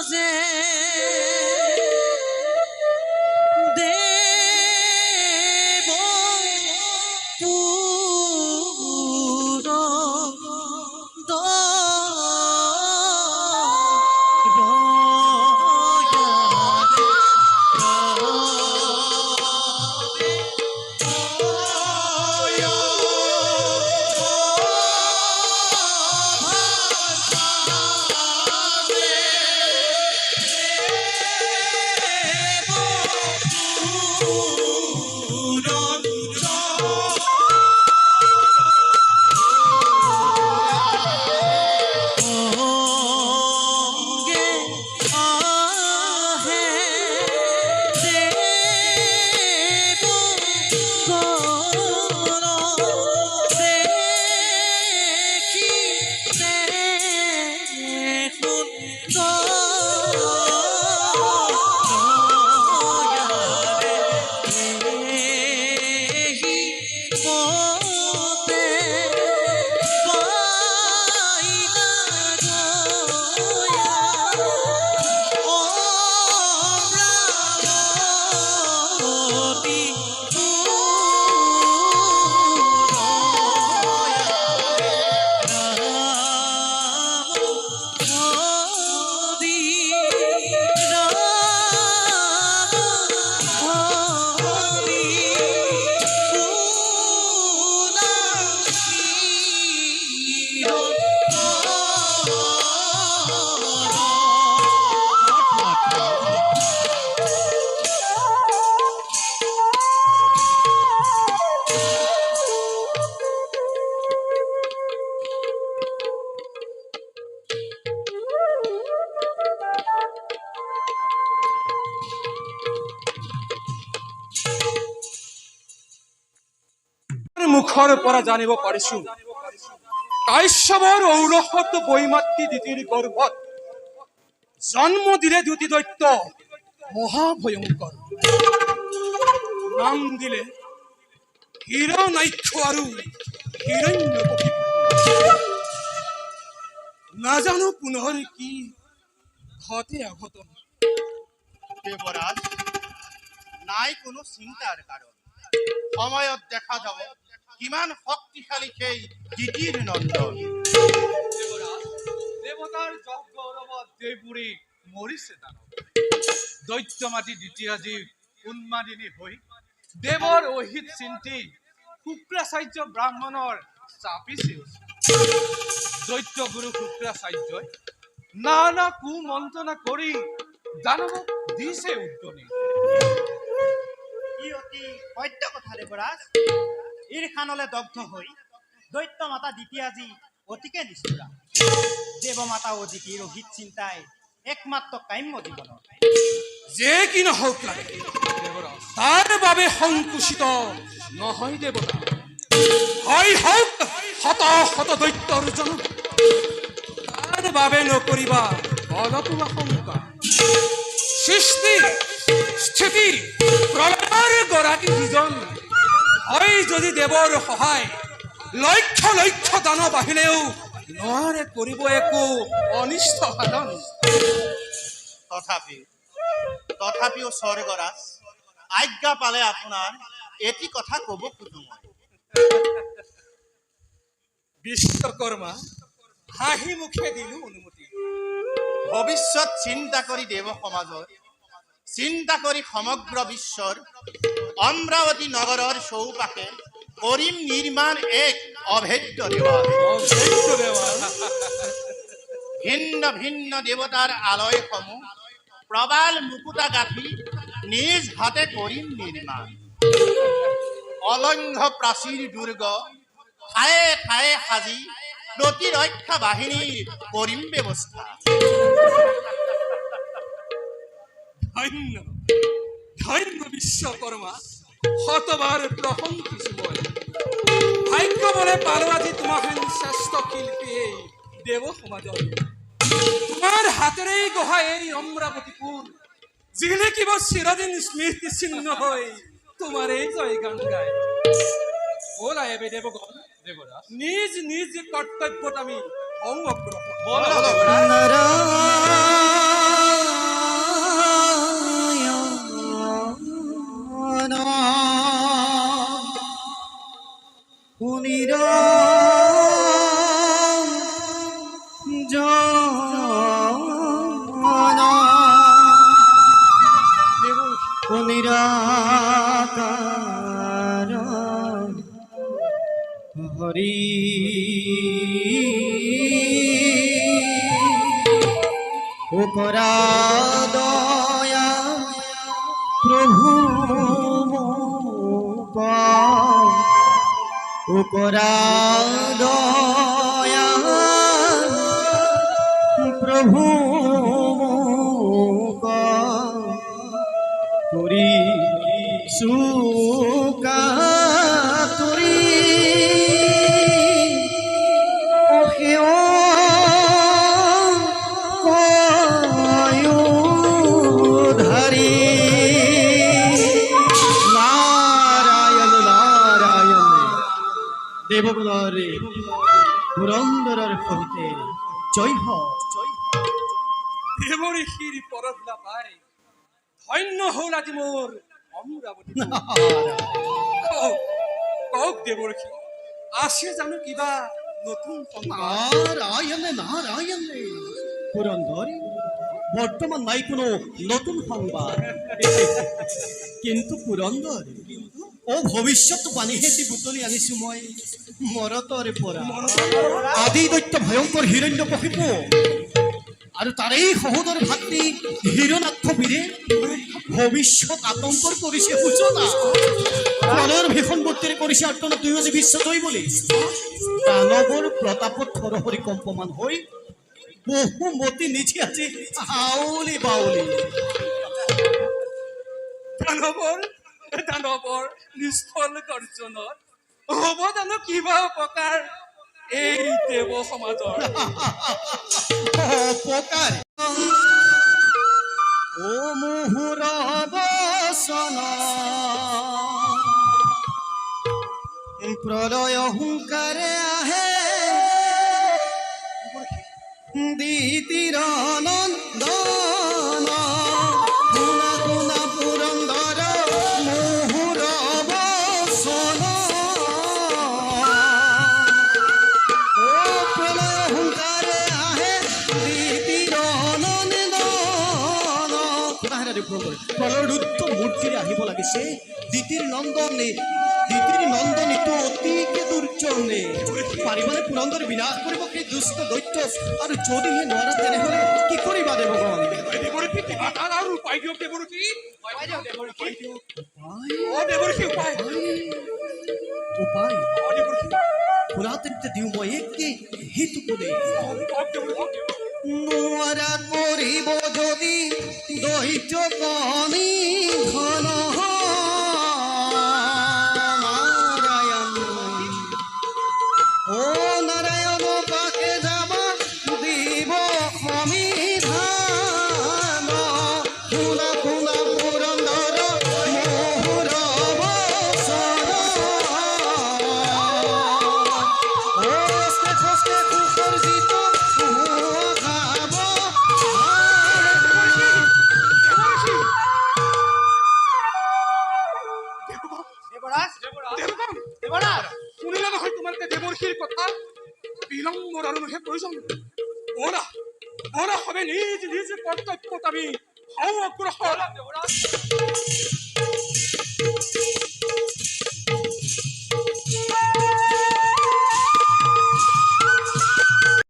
যে দেব পুর মুখৰ পৰা জানিব পাৰিছো কাশ্যপৰ ঔৰহত বৈমাতৃ দিতিৰ গৰ্ভত জন্ম দিলে দুটি দৈত্য মহাভয়ংকৰ নাম দিলে হিৰণ্যাক্ষ আৰু হিৰণ্যকশিপু নাজানো পুনৰ কি ঘটে অঘটন দেবরাজ নাই কোনো চিন্তাৰ কাৰণ সময়ত দেখা যাব কিমান শক্তিশালী সেই দিতিৰ নন্দন দেৱতাৰ যশ গৌৰৱত দেৱপুৰী মৰিছে দানৱ দৈত্য মাতি দ্বিতীয়াজী উন্মাদিনী হৈ দেৱৰ অহিত চিন্তি শুক্ৰাচাৰ্য ব্ৰাহ্মণৰ চাপিছে দৈত্য গুৰু শুক্ৰাচাৰ্যই নানা কুমন্ত্ৰণা কৰি দানৱক দিছে উদ্যনি ই অতি সত্য কথা দেবৰাজ ঈৰ্ষানলে দগ্ধ হৈ দৈত্য মাতা দ্বিতীয়াজী অতিকে নিষ্ঠুৰা দেৱমাতা ও দিতিৰ অহিত চিন্তাই একমাত্ৰ কাম্য জীৱনৰ যে কি নহওক লাগে তাৰ বাবে সংকুচিত নহয় দেৱতা হয় হওক শত শত দৈত্যৰ জন তাৰ বাবে নকৰিবা অলপো আশংকা সৃষ্টি স্থিতি প্ৰলয়ৰ গৰাকী যিজন হয় যদি দেৱৰ সহায় লক্ষ লক্ষ দানৱ আহিলেও নোৱাৰে কৰিব একো অনিষ্ট সাধন তথাপিও স্বৰ্গৰাজ আজ্ঞা পালে আপোনাৰ এটি কথা কব খোজো মই বিশ্বকৰ্মা হাঁহি মুখে দিলো অনুমতি ভৱিষ্যত চিন্তা কৰি দেৱ সমাজৰ চিন্তা কৰি সমগ্ৰ বিশ্বৰ অমৰাৱতী নগৰৰ চৌপাশে কৰিম নিৰ্মাণ এক অভেদ্য দেৱালয় ভিন্ন ভিন্ন দেৱতাৰ আলয়সমূহ প্ৰবাল মুকুতা গাঁঠি নিজ হাতে কৰিম নিৰ্মাণ অলংঘ প্ৰাচীৰ দুৰ্গ ঠায়ে ঠায়ে সাজি প্ৰতিৰক্ষা বাহিনীৰ কৰিম ব্যৱস্থা ধন্য ধন্য বিশ্বকৰ্মা শতবাৰ প্ৰশংসিছো মই ভাগ্য বলে পালো আজি তোমাৰ শ্ৰেষ্ঠ শিল্পী এই দেৱ সমাজৰ তোমাৰ হাতেৰেই গঢ়া এই অমৰাৱতীপুৰ জিলিকিব চিৰদিন স্মৃতি চিহ্ন হৈ তোমাৰ এই জয় গান গায় ব'লা এবে দেৱগণ নিজ নিজ কৰ্তব্যত আমি হওঁ অগ্ৰসৰ। বলো দেৱৰাজ। হরি ও করা দয়া প্রভু ও করা দয়া প্রভু করি সুকা তুরি ধারি নারায়ণ নারায়ণ দেবগুণরে পুরন্দরের সহিতে জয় হ দেৱঋষিৰ পৰধলা পাই ধন্য হ'ল আজি মোৰ অমৰাৱতী। কওক দেৱঋষি, আছে জানো কিবা নতুন সংবাদ? নারায়ণে নারায়ণে পুরন্দর বর্তমান নাই কোনো নতুন সংবাদ, কিন্তু পুরন্দর ও ভৱিষ্যতবাণীহে যি বুটলি আনিছো মই মৰতৰে পৰা। আদি দৈত্য ভয়ংকৰ হিৰণ্যকশিপু আৰু তাৰেই সহোদৰ ভাতৃ হিৰণ্যাক্ষবীৰে ভৱিষ্যত আতংকৰ কৰিছে সূচনা। প্ৰণৰ ভীষণ বুদ্ধিৰে কৰিছে আৰ্তনা তুই আজি বিশ্বজয়ী বুলি। দানৱৰ প্ৰতাপত থৰহৰি কম্পমান হৈ বহুমতি নিচি আজি আউলি বাউলি। দানৱৰ নিষ্ফল গৰ্জনত হ'ব জানো কিবা উপকাৰ এই দেৱ সমাজৰ? অপকাৰ ও মুহুৰ বচন প্ৰলয় হুংকাৰে আহে দিতিৰ নন্দন গুণা গুণা পুৰন্দৰ মুহুৰ বচন ও প্ৰলয় হুংকাৰে আহে দিতিৰ নন্দন। প্ৰলয়ৰ উত্তম মূৰ্তিৰে আহিব লাগিছে দিতিৰ নন্দনে। দিতিৰ নন্দনীটো অতিকে দুৰ্জনে পাৰিবনে পুৰন্দৰ বিনাশ কৰিব সেই দুষ্ট দৈত্য? আৰু যদিহে নোৱাৰা তেনেহলে কি কৰিবা দেৱগণ? দেৱঋষি কিবা এটা আৰু উপায় দিয়ক দেৱঋষি। উপায় দিয়ক দেৱঋষি। অ দেৱঋষি উপায়। উপায় অ দেৱঋষি ফুৰাতেন্তে দিওঁ মই একে সেইটো কোনে কওক দেৱঋষি। নোৱাৰা কৰিব যদি দৈত্য কণী ঘন নাৰায়ণ ও নাৰায়ণ পাকে যাব দিব সমিধান শুনা শুনা পুৰন্দৰ মোহৰ বচন ও হস্তে হস্তে সুসৰ্জিত খাব দেৱৰাজ দেৱগণ দেৱৰাজ শুনিলে নহয় তোমালোকে দেৱঋষিৰ কথা? বিলম্বৰ আৰু নহয় প্ৰয়োজন। বৰা বৰা হবে নিজ নিজ কৰ্তব্যত আমি হওঁ অগ্ৰসৰ।